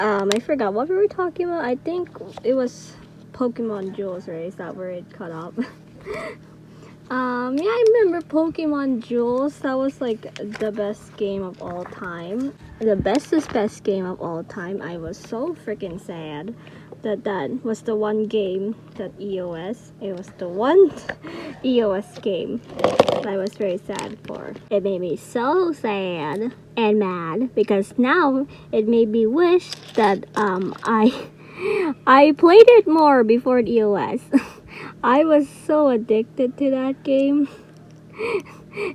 I forgot what we were talking about. I think it was Pokemon Jewels, right? Is that where it cut off? Yeah, I remember Pokemon Jewels. That was like the best game of all time. The bestest best game of all time. I was so freaking sad that that was the one game that EOS. It was the one EOS game I was very sad for. It made me so sad and mad because now it made me wish that I played it more before EOS. I was so addicted to that game.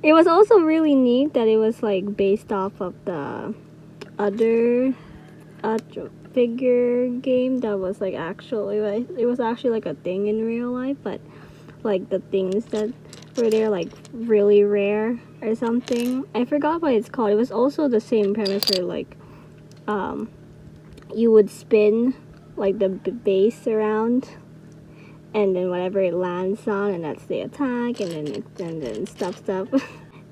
It was also really neat that it was like based off of the other figure game that was like actually like it was actually like a thing in real life, but like the things that were there like really rare or something. I forgot what it's called. It was also the same premise where like you would spin like the base around, and then whatever it lands on, and that's the attack, and then stuff.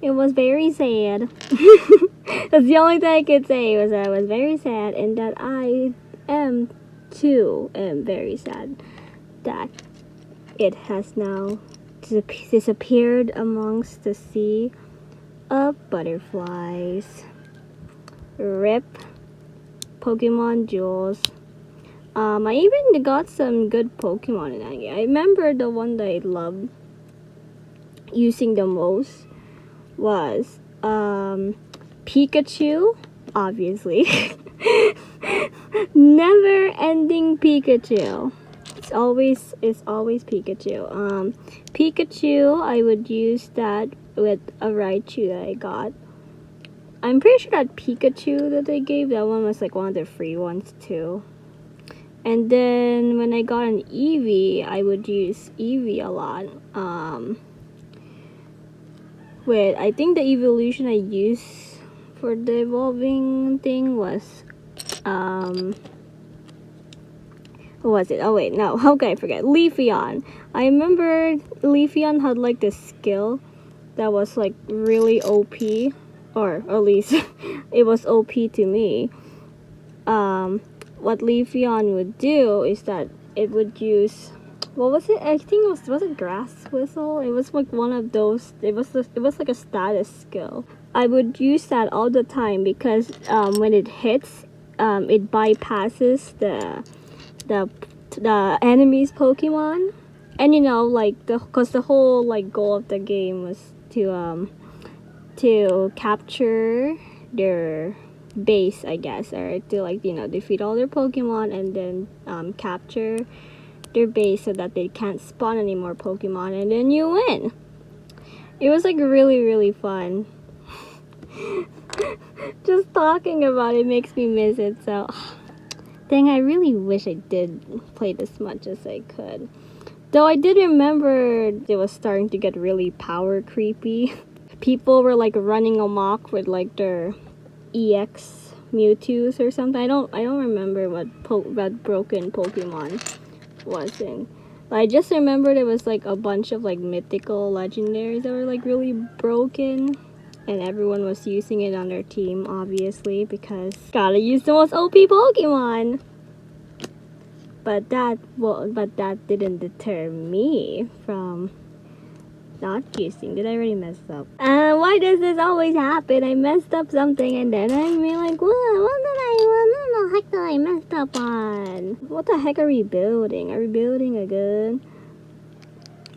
It was very sad. That's the only thing I could say, was that I was very sad, and that I am very sad that it has now disappeared amongst the sea of butterflies. RIP Pokemon Jewels. I even got some good Pokemon in that game. I remember the one that I loved using the most was Pikachu, obviously. Never ending Pikachu. It's always Pikachu. Pikachu, I would use that with a Raichu that I got. I'm pretty sure that Pikachu that they gave, that one was like one of the free ones too. And then when I got an Eevee, I would use Eevee a lot. I think the evolution I used for the evolving thing was, what was it? Oh wait, no, how can I forget? Leafeon. I remember Leafeon had like this skill that was like really OP, or at least it was OP to me. What Leafeon would do is that it would use, what was it? I think it was it Grass Whistle? It was like one of those. It was like a status skill. I would use that all the time because when it hits, it bypasses the enemy's Pokemon, and you know, like because the whole like goal of the game was to capture their base, I guess, or to like, you know, defeat all their Pokemon and then capture their base so that they can't spawn any more Pokemon, and then you win. It was like really fun. Just talking about it makes me miss it. So dang, I really wish I did play as much as I could. Though I did remember it was starting to get really power creepy. People were like running amok with like their EX Mewtwo's or something. I don't remember what broken Pokemon was in. But I just remember there was like a bunch of like mythical legendaries that were like really broken, and everyone was using it on their team, obviously, because gotta use the most OP Pokemon. But that didn't deter me from not using. Did I already mess up? Why does this always happen? I messed up something and then I'm like, what the heck did I mess up on? What the heck are we building? Are we building a gun?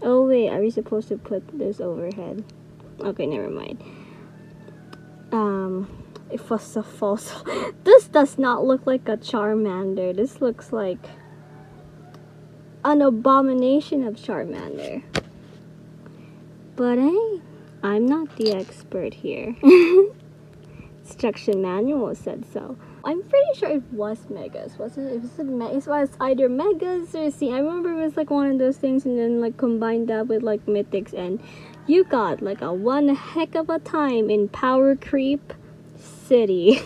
Oh wait, are we supposed to put this overhead? Okay, never mind. It was a false. This does not look like a Charmander. This looks like an abomination of Charmander. But I'm not the expert here. Instruction manual said so. I'm pretty sure it was Megas. Was it? It was either Megas or C. I remember it was like one of those things, and then like combined that with like Mythics, and you got like a one heck of a time in Power Creep City,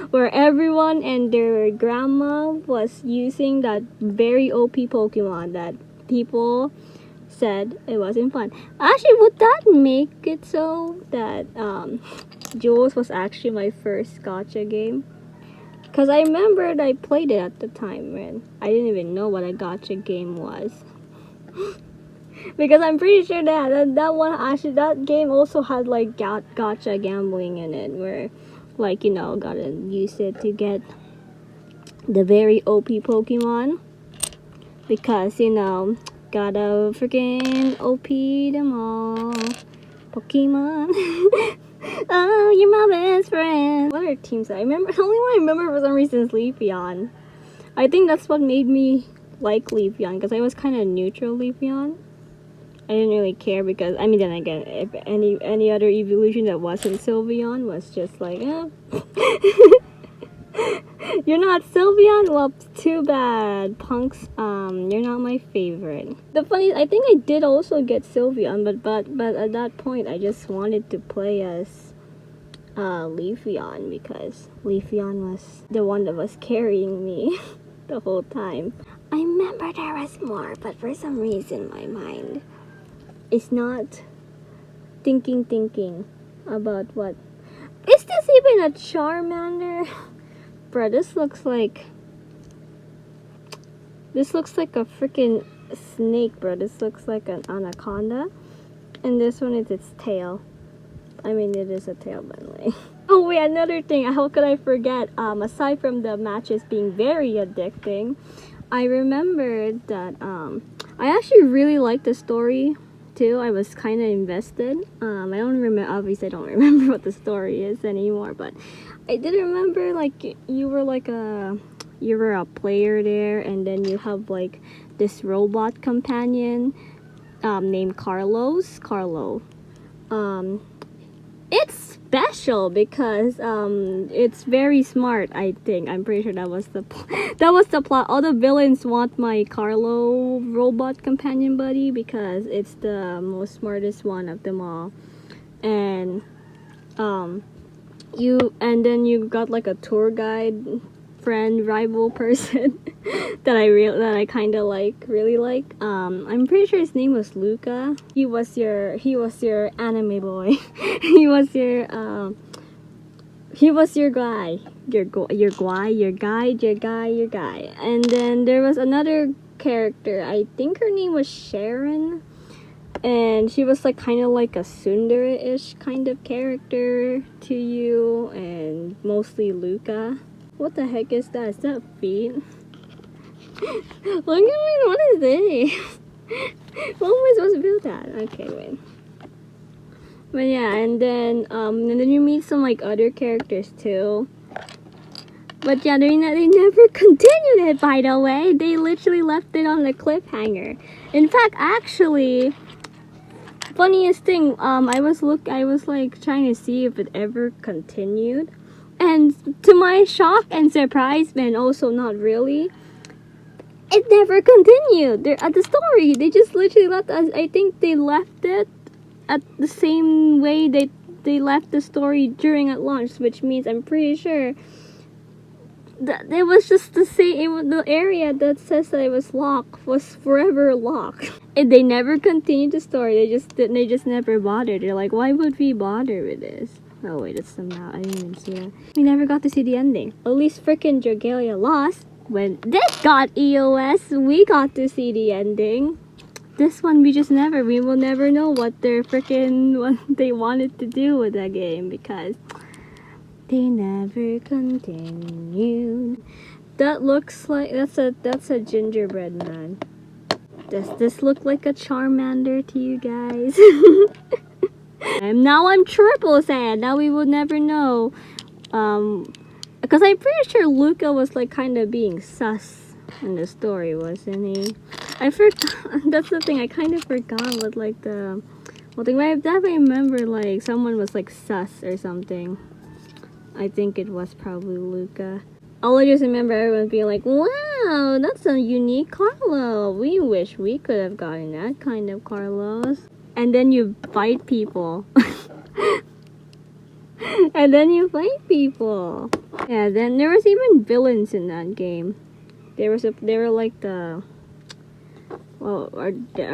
where everyone and their grandma was using that very OP Pokemon that people said it wasn't fun. Actually, would that make it so that Jules was actually my first gacha game? Because I remembered I played it at the time when I didn't even know what a gacha game was. Because I'm pretty sure that game also had like gacha gambling in it, where like, you know, gotta use it to get the very OP Pokemon. Because, you know, gotta freaking OP them all. Pokemon. Oh, you're my best friend. What are teams I remember? The only one I remember for some reason is Leafeon. I think that's what made me like Leafeon, because I was kind of neutral Leafeon. I didn't really care because, I mean, then again, if any other evolution that wasn't Sylveon was just like, you're not Sylveon? Well, too bad. Punks, you're not my favorite. The funny, I think I did also get Sylveon, but at that point, I just wanted to play as Leafeon, because Leafeon was the one that was carrying me the whole time. I remember there was more, but for some reason, my mind is not thinking about what. Is this even a Charmander? Bruh, this looks like a freaking snake, bro. This looks like an anaconda. And this one is its tail. I mean, it is a tail, by the way. Oh wait, another thing. How could I forget? Aside from the matches being very addicting, I remembered that I actually really liked the story too. I was kind of invested. I don't remember. Obviously, I don't remember what the story is anymore. But I did remember, like, you were a player there, and then you have like this robot companion named Carlo. It's special because it's very smart. I think I'm pretty sure that was the plot. All the villains want my Carlo robot companion buddy because it's the most smartest one of them all. And then you got like a tour guide friend rival person that I kind of really like. I'm pretty sure his name was Luca. He was your anime boy. he was your guy, your guy. And then there was another character. I think her name was Sharon. And she was like kind of like a tsundere-ish kind of character to you, and mostly Luca. What the heck is that? Is that feet? Look at me, what is this? What am I supposed to build that? Okay, wait. But yeah, and then you meet some like other characters too. But yeah, they never continued it, by the way. They literally left it on a cliffhanger. In fact, actually, funniest thing, I was like trying to see if it ever continued, and to my shock and surprise, and also not really, it never continued. At the story, they just literally left us. I think they left it at the same way they left the story during at launch, which means I'm pretty sure that it was just the same. The area that says that it was locked was forever locked. And they never continued the story. They just never bothered. They're like, why would we bother with this? Oh wait, it's somehow I didn't even see it. We never got to see the ending. At least freaking Dragalia lost. When this got EOS, we got to see the ending. This one we will never know what they wanted to do with that game, because they never continued. That looks like that's a gingerbread man. Does this look like a Charmander to you guys? And now I'm triple sad. Now we will never know. Because I'm pretty sure Luca was like kind of being sus in the story, wasn't he? I forgot. That's the thing. I kind of forgot what like the thing. I definitely remember like someone was like sus or something. I think it was probably Luca. All I just remember everyone being like, wow, that's a unique Carlo. We wish we could have gotten that kind of Carlos. And then you fight people. And then you fight people. Yeah, then there was even villains in that game. They were like the... Well, are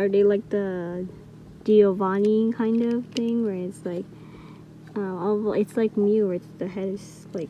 they like the Giovanni kind of thing? Where it's like... it's like Mew, where the head is like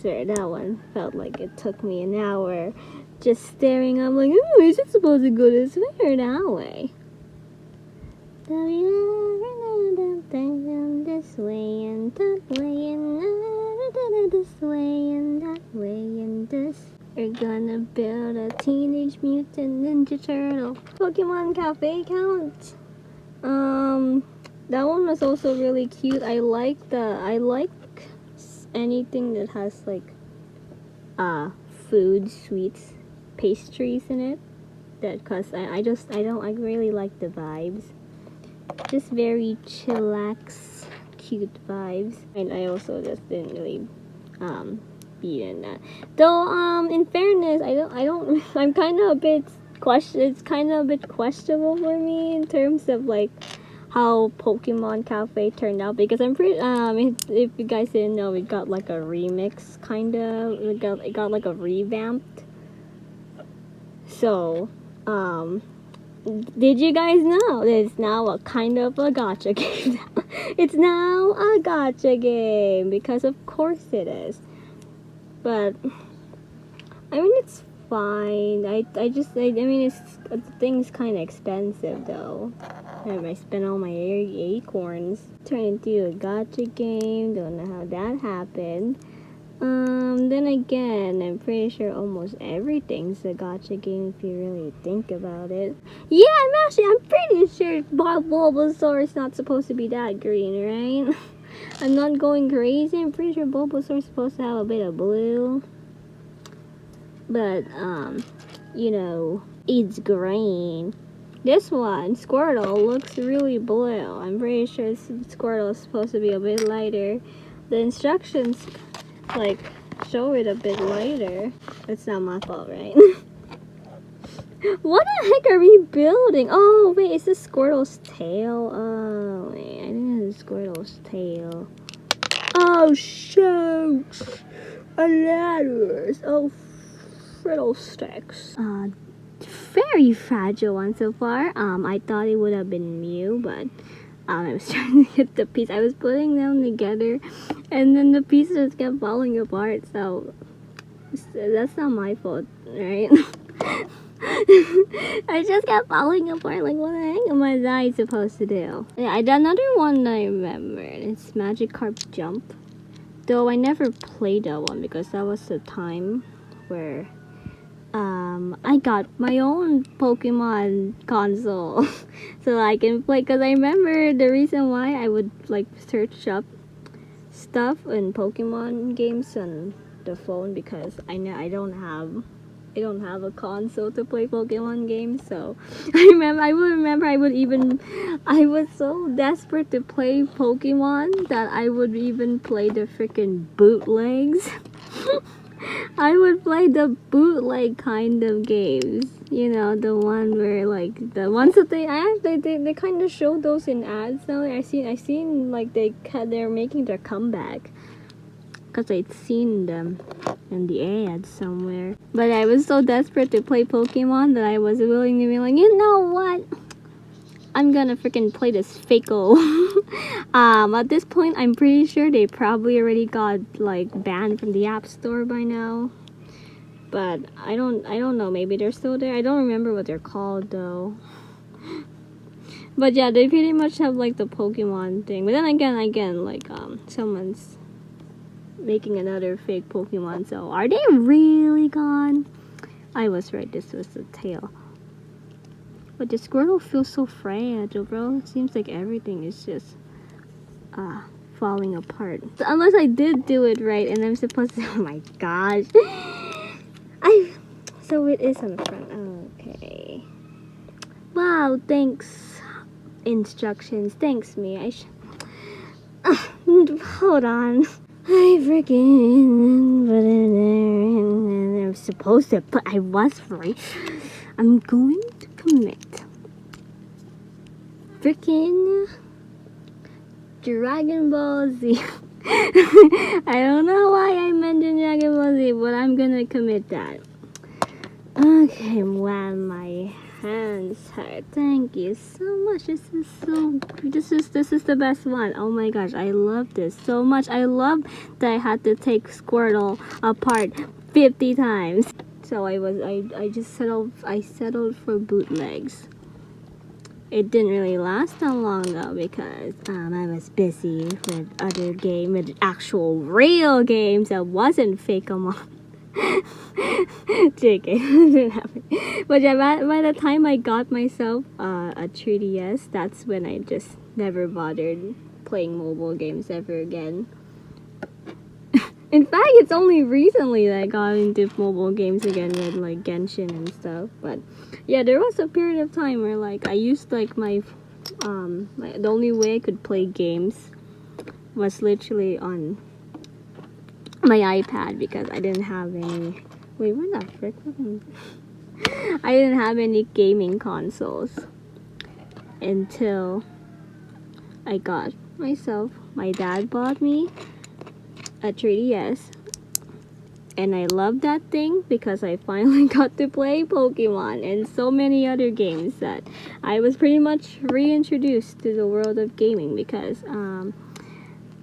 swear that one felt like it took me an hour just staring. I'm like, oh, is it supposed to go this way or that way? This way and that way and this way and that way and this. We're gonna build a Teenage Mutant Ninja Turtle Pokemon Cafe count. That one was also really cute. I like anything that has like food, sweets, pastries in it. That cause I really like the vibes. Just very chillax, cute vibes. And I also just didn't really beat in that. Though in fairness, I'm kind of a bit it's kind of a bit questionable for me in terms of like how Pokemon Cafe turned out, because I'm pretty if you guys didn't know, we got like a remix kind of, it got like a revamped. So did you guys know that it's now a kind of a gacha game? It's now a gacha game, because of course it is. But I mean, it's fine. I mean, the thing's kind of expensive though. I spent all my acorns. Turned into a gacha game. Don't know how that happened. Then again, I'm pretty sure almost everything's a gacha game if you really think about it. Yeah, I'm pretty sure Bulbasaur is not supposed to be that green, right? I'm not going crazy. I'm pretty sure Bulbasaur is supposed to have a bit of blue. But, you know, it's green. This one, Squirtle, looks really blue. I'm pretty sure Squirtle is supposed to be a bit lighter. The instructions, like, show it a bit lighter. It's not my fault, right? What the heck are we building? Oh, wait, is this Squirtle's tail? Oh, wait, I think it's Squirtle's tail. Oh, shoot! Ladders. Oh, fiddlesticks. Very fragile one so far. I thought it would have been Mew, but I was trying to get the piece. I was putting them together, and then the pieces kept falling apart. So that's not my fault, right? I just kept falling apart. Like, what the heck am I supposed to do? Yeah, another one I remember. It's Magikarp Jump. Though I never played that one because that was the time where I got my own Pokemon console so I can play, because I remember the reason why I would like search up stuff in Pokemon games on the phone, because I don't have a console to play Pokemon games. So I was so desperate to play Pokemon that I would even play the freaking bootlegs. I would play the bootleg kind of games, you know, the one where like the ones that they kind of show those in ads now. I seen like they're making their comeback, because I'd seen them in the ads somewhere. But I was so desperate to play Pokemon that I was willing to be like, you know what? I'm gonna freaking play this Fako. At this point, I'm pretty sure they probably already got like banned from the App Store by now. But I don't know. Maybe they're still there. I don't remember what they're called though. But yeah, they pretty much have like the Pokemon thing. But then again, like someone's making another fake Pokemon. So are they really gone? I was right. This was the tail. But the Squirtle feels so fragile, bro. It seems like everything is just falling apart. So unless I did do it right and I'm supposed to... Oh my gosh. So it is on the front. Okay. Wow, thanks. Instructions. Thanks, me. Hold on. I freaking put it there and I'm supposed to put... I was right. I'm going to commit freaking Dragon Ball Z. I don't know why I mentioned Dragon Ball Z, but I'm gonna commit that. Okay, wow, my hands nice heart. Thank you so much. This is the best one. Oh my gosh, I love this so much. I love that I had to take Squirtle apart 50 times. So I just settled for bootlegs. It didn't really last that long though because I was busy with other game, with actual real games that wasn't Fakeamon. JK, didn't happen. But yeah, by the time I got myself a 3DS, that's when I just never bothered playing mobile games ever again. In fact, it's only recently that I got into mobile games again with like Genshin and stuff. But yeah, there was a period of time where like I used like the only way I could play games was literally on my iPad because I didn't have any. Wait, where the frick? I didn't have any gaming consoles until I got myself. My dad bought me a 3DS, and I love that thing because I finally got to play Pokemon and so many other games that I was pretty much reintroduced to the world of gaming because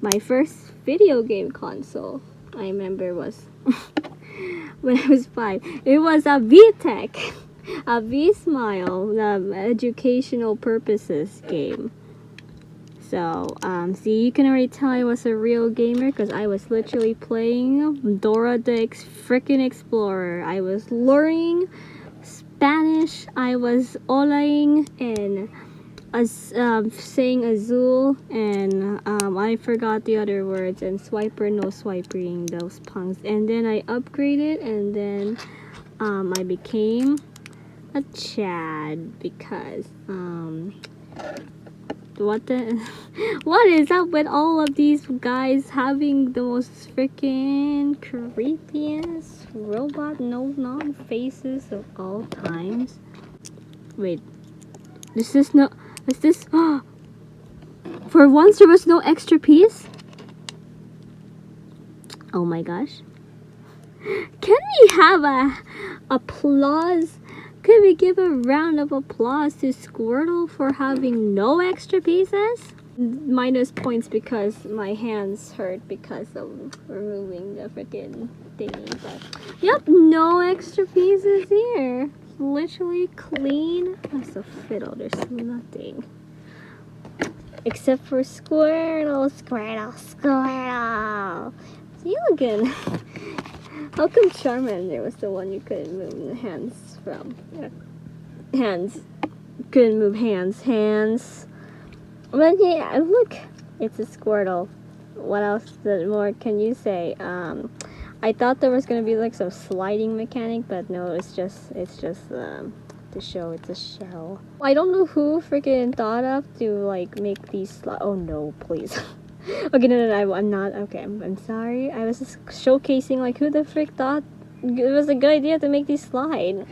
my first video game console I remember was when I was 5. It was a VTech, a V-Smile, the educational purposes game. So, see, you can already tell I was a real gamer because I was literally playing Dora the freaking Explorer. I was learning Spanish. I was olaing and saying Azul, and I forgot the other words, and swiper, no swiping, those punks. And then I upgraded, and then I became a Chad because what is up with all of these guys having the most freaking creepiest robot no-non faces of all times? Wait, is this for once there was no extra piece? Oh my gosh. Can we have a applause? Could we give a round of applause to Squirtle for having no extra pieces? Minus points because my hands hurt because of removing the freaking thingy. But yep, no extra pieces here. Literally clean as a fiddle. There's nothing. Except for Squirtle. See, look good. How come Charmander was the one you couldn't move the hands from? Hands. Couldn't move hands. But yeah, look. It's a Squirtle. What else more can you say? I thought there was gonna be like some sliding mechanic, but no, it's just to show it's a shell. I don't know who freaking thought of to like make these oh no, please. Okay, no, I'm not. Okay, I'm sorry. I was just showcasing like who the frick thought it was a good idea to make these slide.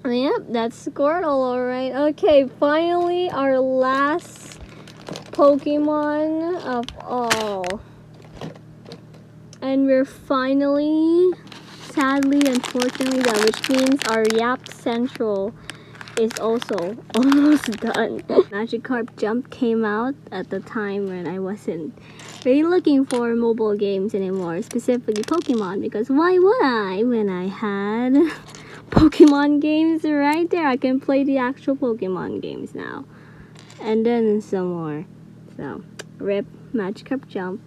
Yep, that's Squirtle, alright. Okay, finally our last Pokemon of all. And we're finally, sadly, unfortunately, which means our Yap Central is also almost done. Magikarp Jump came out at the time when I wasn't really looking for mobile games anymore, specifically Pokemon, because why would I when I had Pokemon games right there? I can play the actual Pokemon games now. And then some more. So, rip Magikarp Jump.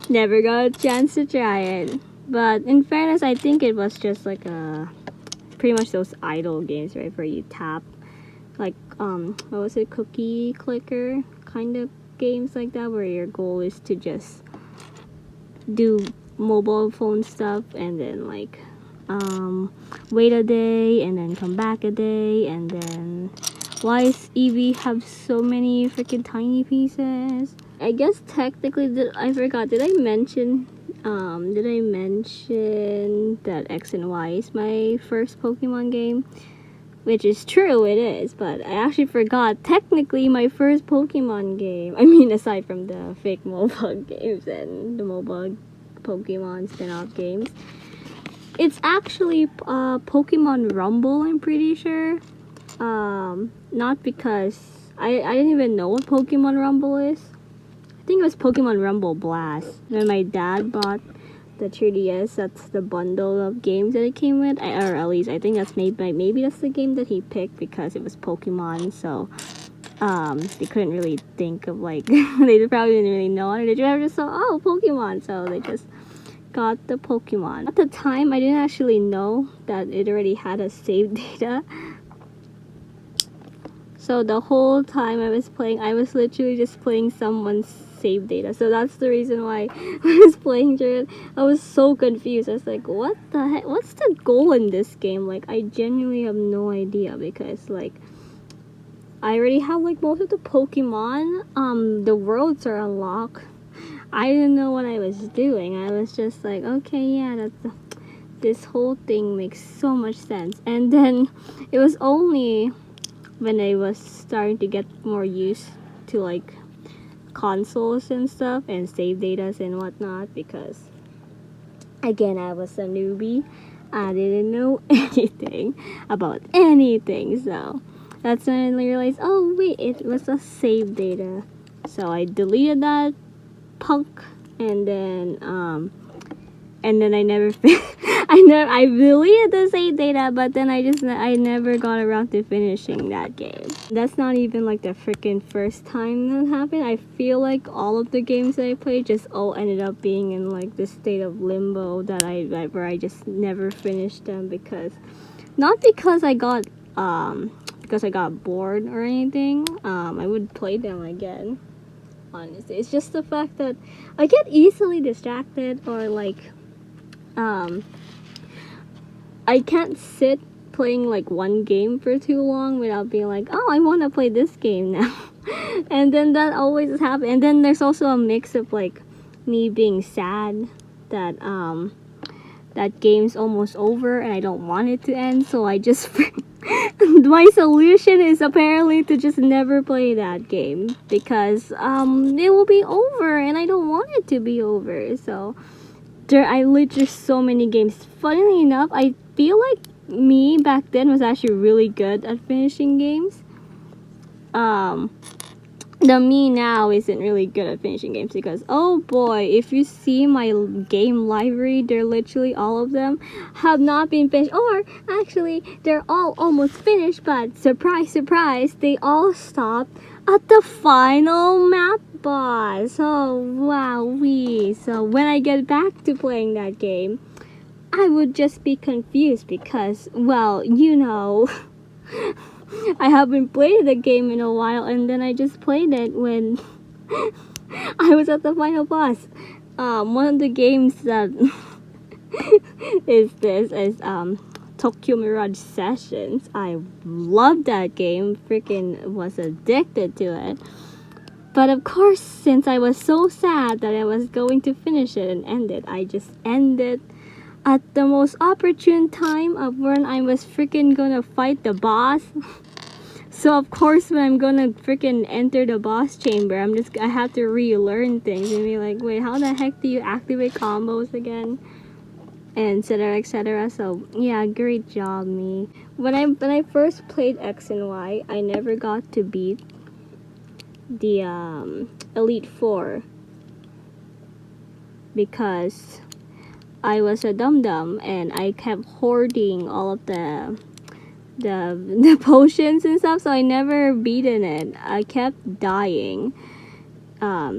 Never got a chance to try it. But in fairness, I think it was just like a pretty much those idle games, right, where you tap, like what was it, cookie clicker kind of games like that, where your goal is to just do mobile phone stuff and then like wait a day and then come back a day, and then why does Eevee have so many freaking tiny pieces? I guess technically, I forgot, did I mention that X and Y is my first Pokemon game? Which is true, it is, but I actually forgot technically my first Pokemon game. I mean, aside from the fake mobile games and the mobile Pokemon spin-off games. It's actually Pokemon Rumble, I'm pretty sure. Not because I didn't even know what Pokemon Rumble is. I think it was Pokemon Rumble Blast. When my dad bought the 3DS, that's the bundle of games that it came with. Or at least I think that's maybe that's the game that he picked because it was Pokemon. So they couldn't really think of like they probably didn't really know it. They just saw Pokemon, so they just got the Pokemon. At the time, I didn't actually know that it already had a save data. So the whole time I was playing, I was literally just playing someone's save data. So that's the reason why I was playing through it. I was so confused. I was like, what the heck? What's the goal in this game? Like, I genuinely have no idea because, like, I already have, like, most of the Pokemon. The worlds are unlocked. I didn't know what I was doing. I was just like, okay, yeah, this whole thing makes so much sense. And then it was only when I was starting to get more used to like consoles and stuff and save datas and whatnot, because again, I was a newbie. I didn't know anything about anything, so that's when I realized, oh wait, it was a save data. So I deleted that punk, and then I never I deleted the save data, but then I never got around to finishing that game. That's not even like the freaking first time that happened. I feel like all of the games that I played just all ended up being in like this state of limbo where I just never finished them, because not because I got bored or anything. I would play them again. Honestly, it's just the fact that I get easily distracted, or like I can't sit playing like one game for too long without being like, oh, I want to play this game now. And then that always happens. And then there's also a mix of like me being sad that that game's almost over and I don't want it to end, so I just my solution is apparently to just never play that game, because it will be over and I don't want it to be over. So I literally so many games. Funnily enough, I feel like me back then was actually really good at finishing games. The me now isn't really good at finishing games, because oh boy, if you see my game library, they're literally all of them have not been finished, or actually they're all almost finished, but surprise surprise, they all stopped at the final map boss. Oh wowee. So when I get back to playing that game, I would just be confused because, well, you know, I haven't played the game in a while, and then I just played it when I was at the final boss. One of the games that is Tokyo Mirage Sessions. I love that game. Freaking was addicted to it. But of course, since I was so sad that I was going to finish it and end it, I just ended at the most opportune time of when I was freaking gonna fight the boss. So of course, when I'm gonna freaking enter the boss chamber, I have to relearn things and be like, wait, how the heck do you activate combos again? And etc, etc. So yeah, great job, me. When I first played X and Y, I never got to beat the Elite Four because I was a dum-dum and I kept hoarding all of the potions and stuff, so I never beaten it. I kept dying.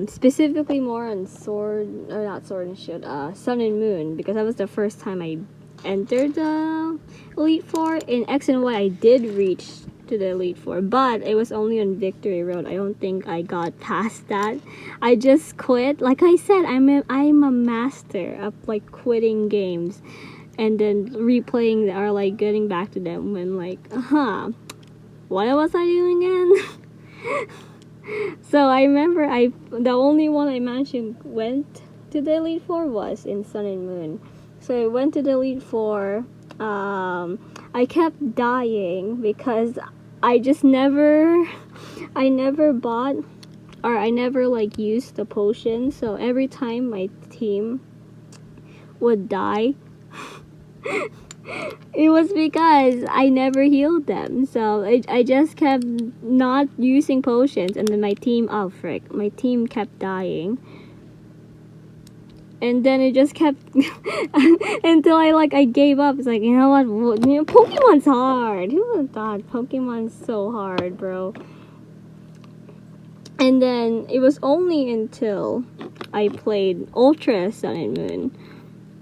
Specifically more on Sword and Shield, Sun and Moon, because that was the first time I entered the Elite Four. In X and Y, I did reach to the Elite Four, but it was only on Victory Road. I don't think I got past that. I just quit. Like I said, I'm a master of like quitting games and then replaying or like getting back to them when like, what was I doing again? So I remember the only one I mentioned went to the Elite Four was in Sun and Moon. So I went to the Elite Four. I kept dying because I never bought, or I never like used the potion. So every time my team would die, It was because I never healed them, so I just kept not using potions, and then my team, oh frick, my team kept dying. And then it just kept until I gave up. It's like, you know what? Pokemon's hard. Who would have thought Pokemon's so hard, bro? And then it was only until I played Ultra Sun and Moon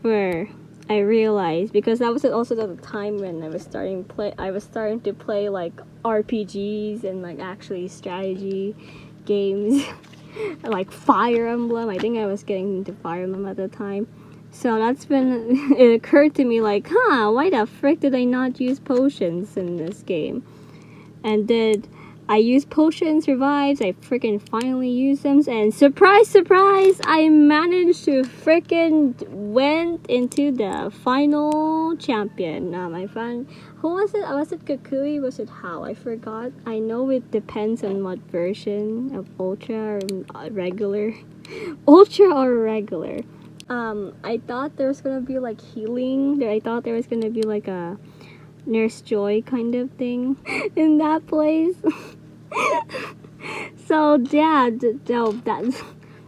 where I realized, because that was also the time when I was starting to play like RPGs and like actually strategy games. Like Fire Emblem. I think I was getting into Fire Emblem at the time. So that's when it occurred to me like, why the frick did I not use potions in this game? And did I use potions, revives? I freaking finally used them, and surprise, surprise, I managed to freaking went into the final champion. I found, who was it? Was it Kukui? Was it How? I forgot. I know it depends on what version of Ultra or regular. Ultra or regular. I thought there was gonna be like healing. I thought there was gonna be like a Nurse Joy kind of thing in that place. So yeah,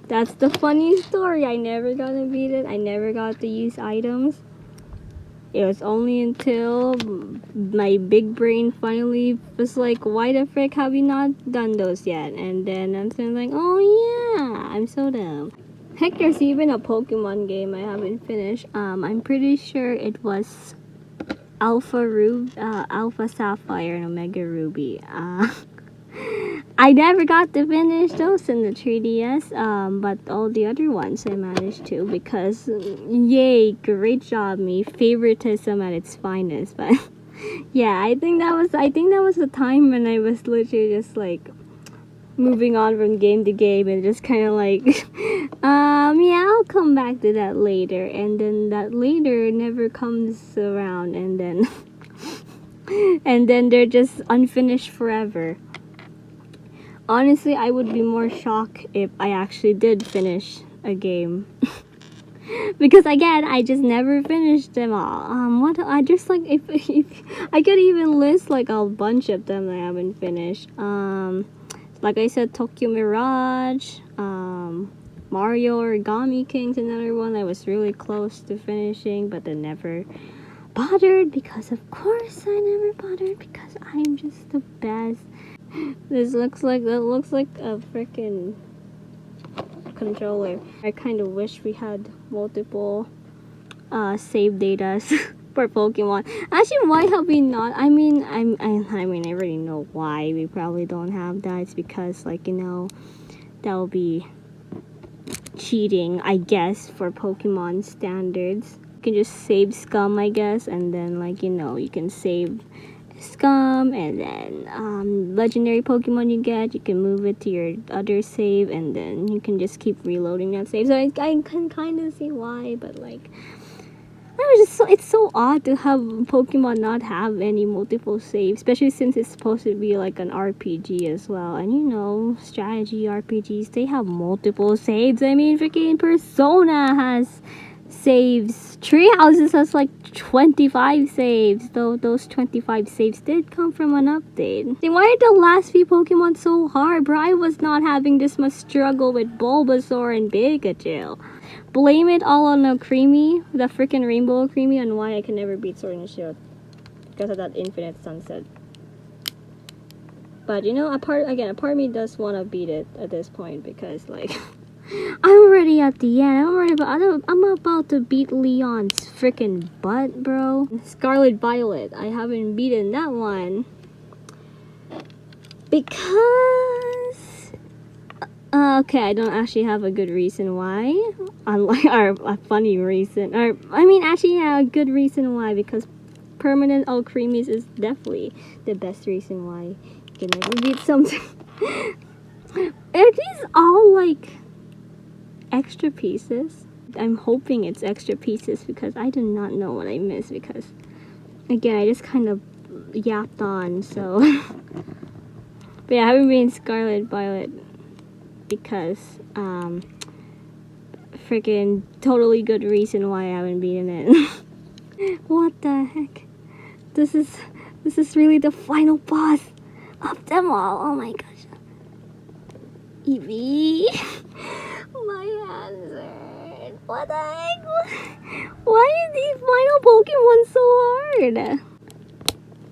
that's the funny story. I never got to beat it. I never got to use items. It was only until my big brain finally was like, why the frick have you not done those yet? And then I'm sort of like, oh yeah, I'm so dumb. Heck, there's even a Pokemon game I haven't finished. I'm pretty sure it was Alpha Sapphire and Omega Ruby. I never got to finish those in the 3DS, but all the other ones I managed to, because yay, great job me, favoritism at its finest. But yeah, I think that was the time when I was literally just like moving on from game to game and just kind of like yeah, I'll come back to that later, and then that later never comes around, and then and then they're just unfinished forever. Honestly, I would be more shocked if I actually did finish a game. Because again, I just never finished them all. What I just like, if I could even list like a bunch of them that I haven't finished. Like I said, Tokyo Mirage, Mario Origami King's another one I was really close to finishing, but then never bothered, because of course I never bothered, because I'm just the best. That looks like a freaking controller. I kind of wish we had multiple save datas for Pokemon. Actually, why have we not? I mean, I already know why we probably don't have that. It's because, like, you know, that will be cheating, I guess, for Pokemon standards. You can just save Scum, I guess, and then, like, you know, you can save Scum, and then legendary Pokemon you get, you can move it to your other save, and then you can just keep reloading that save. So I can kind of see why, but like, it's so odd to have Pokemon not have any multiple saves, especially since it's supposed to be like an RPG as well. And you know, strategy RPGs, they have multiple saves. I mean, freaking Persona has saves. Tree Houses has like 25 saves, though those 25 saves did come from an update. Then why are the last few Pokemon so hard, bro? I was not having this much struggle with Bulbasaur and Pikachu. Blame it all on the Creamy, the freaking Rainbow Creamy, and why I can never beat Sword and Shield. Because of that Infinite Sunset. But you know, a part of me does want to beat it at this point, because like, I'm already at the end. I'm about to beat Leon's freaking butt, bro. Scarlet Violet. I haven't beaten that one because okay, I don't actually have a good reason why. Unlike a funny reason, or I mean, actually, yeah, a good reason why, because permanent Alchremies is definitely the best reason why you can never beat something. Are these all like extra pieces? I'm hoping it's extra pieces, because I do not know what I missed, because again, I just kind of yapped on, so but yeah, I haven't been Scarlet Violet because freaking totally good reason why I haven't beaten it. What the heck? This is really the final boss of them all. Oh my gosh. Eevee. My hands hurt. What the heck? Why are these final Pokemon so hard?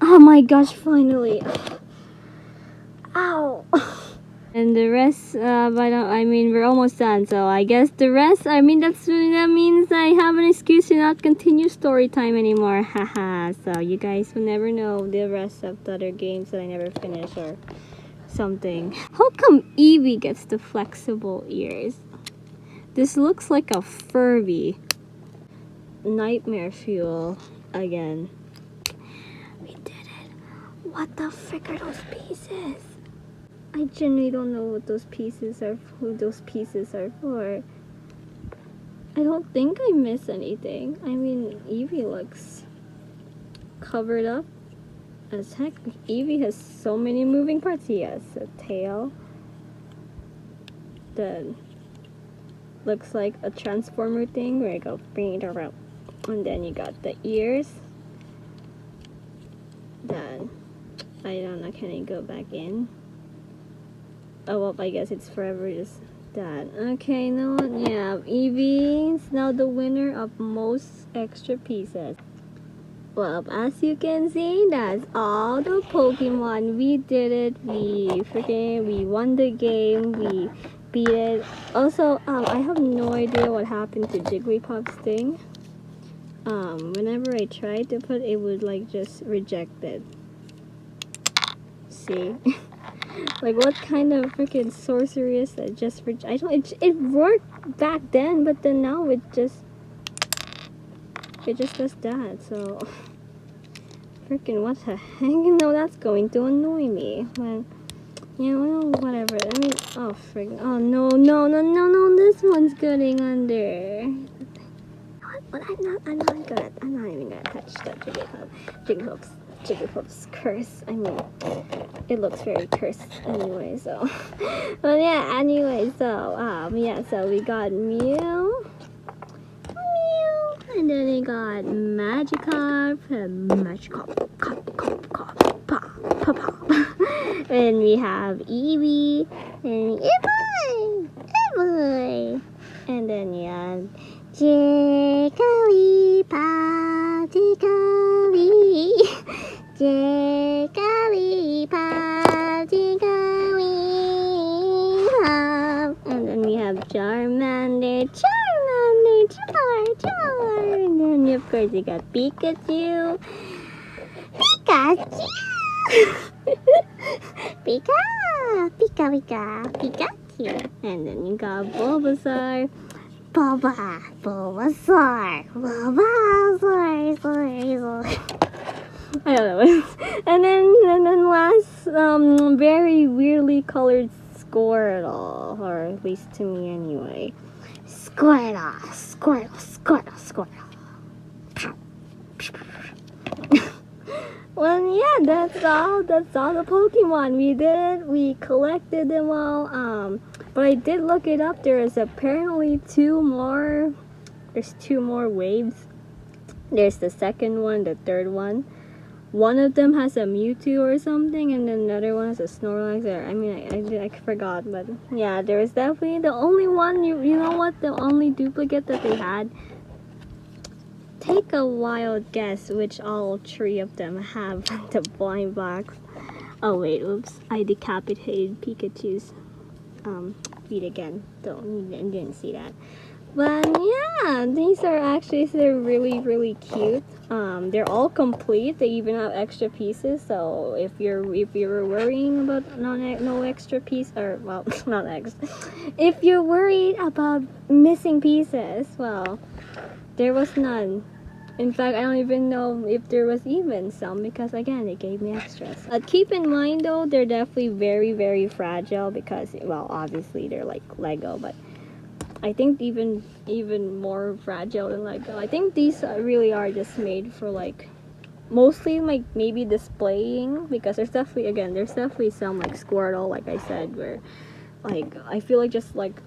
Oh my gosh, finally. Ow. And the rest, I mean, we're almost done. So I guess the rest, I mean, that means I have an excuse to not continue story time anymore. Haha. So you guys will never know the rest of the other games that I never finish or something. How come Eevee gets the flexible ears? This looks like a Furby. Nightmare fuel again. We did it. What the frick are those pieces? I genuinely don't know what those pieces are, who those pieces are for. I don't think I miss anything. I mean, Eevee looks covered up as heck. Eevee has so many moving parts. He has a tail that looks like a transformer thing where you go bring it around. And then you got the ears. Then, I don't know, can I go back in? Oh, well, I guess it's forever just that. Okay, no, yeah, Eevee is now the winner of most extra pieces. Well, as you can see, that's all the Pokemon. We did it. We won the game. We beat it. Also, I have no idea what happened to Jigglypuff's thing. Whenever I tried to put it, would like just reject it. See? Like, what kind of freaking sorcery is that? Just for it worked back then, but then now it just does that. So freaking what the heck? No, that's going to annoy me. But yeah, well, whatever. I mean, oh freaking, oh no, this one's getting under. But I'm not even gonna touch that Jigglypuff's curse. I mean, it looks very cursed anyway, so. But yeah, anyway, so, yeah, so we got Mew, and then we got Magikarp, and we have Eevee, and Eevee, and then we have Jigglypuff, and then we have Charmander, and then of course we got Pikachu, Pikachu, and then you got Bulbasaur. Bulbasaur. I don't know. and then last, very weirdly colored Squirtle, or at least to me anyway. Squirtle. Well, yeah, that's all the Pokemon. We did it. We collected them all. But I did look it up. There is apparently two more waves. There's the second one, the third one. One of them has a Mewtwo or something, and then another one has a Snorlax. Or I mean, I forgot, but yeah, there was definitely the only one. You know what? The only duplicate that they had. Take a wild guess which all three of them have the blind box. Oh wait, oops! I decapitated Pikachu's feet again. Didn't see that. But yeah, these are actually, they're really cute. They're all complete. They even have extra pieces. So if you're worrying about no extra piece, or well, not extra. If you're worried about missing pieces, well, there was none. In fact, I don't even know if there was even some, because again, they gave me extras. Keep in mind though, they're definitely very fragile, because, well, obviously they're like Lego, but I think even more fragile than Lego. I think these really are just made for like, mostly like maybe displaying, because there's definitely some like Squirtle, like I said, where like I feel like just like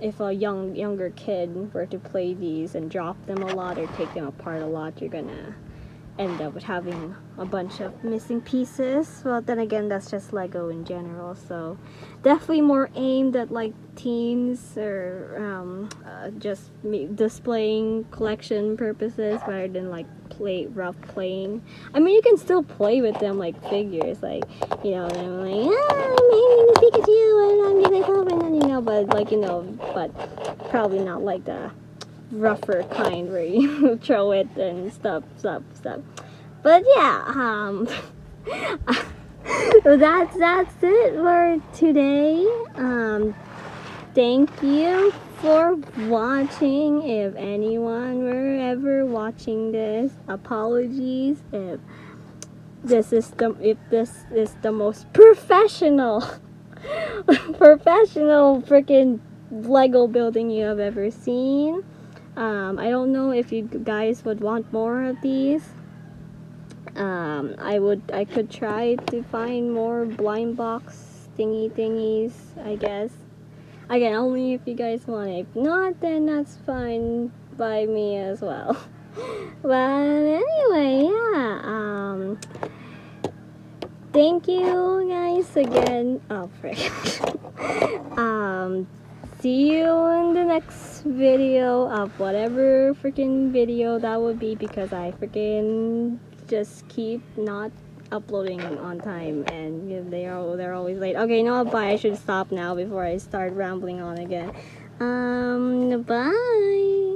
if a younger kid were to play these and drop them a lot or take them apart a lot, you're gonna end up with having a bunch of missing pieces. Well, then again, that's just Lego in general, so definitely more aimed at like teens or just displaying collection purposes rather than like rough playing. I mean, you can still play with them like figures, like, you know, and I'm like, I'm hitting the Pikachu and I'm getting help, and then, you know, but like, you know, but probably not like the rougher kind where you throw it and stuff. But yeah, that's it for today. Thank you for watching. If anyone were ever watching this, apologies if this is the most professional freaking Lego building you have ever seen. I don't know if you guys would want more of these. I could try to find more blind box thingies, I guess. Again, only if you guys want it. If not, then that's fine by me as well. But anyway, yeah. Thank you guys again. Oh, frick. See you in the next video of whatever freaking video that would be, because I freaking just keep not uploading on time and they're always late. Okay, you know what? Bye. I should stop now before I start rambling on again. Bye.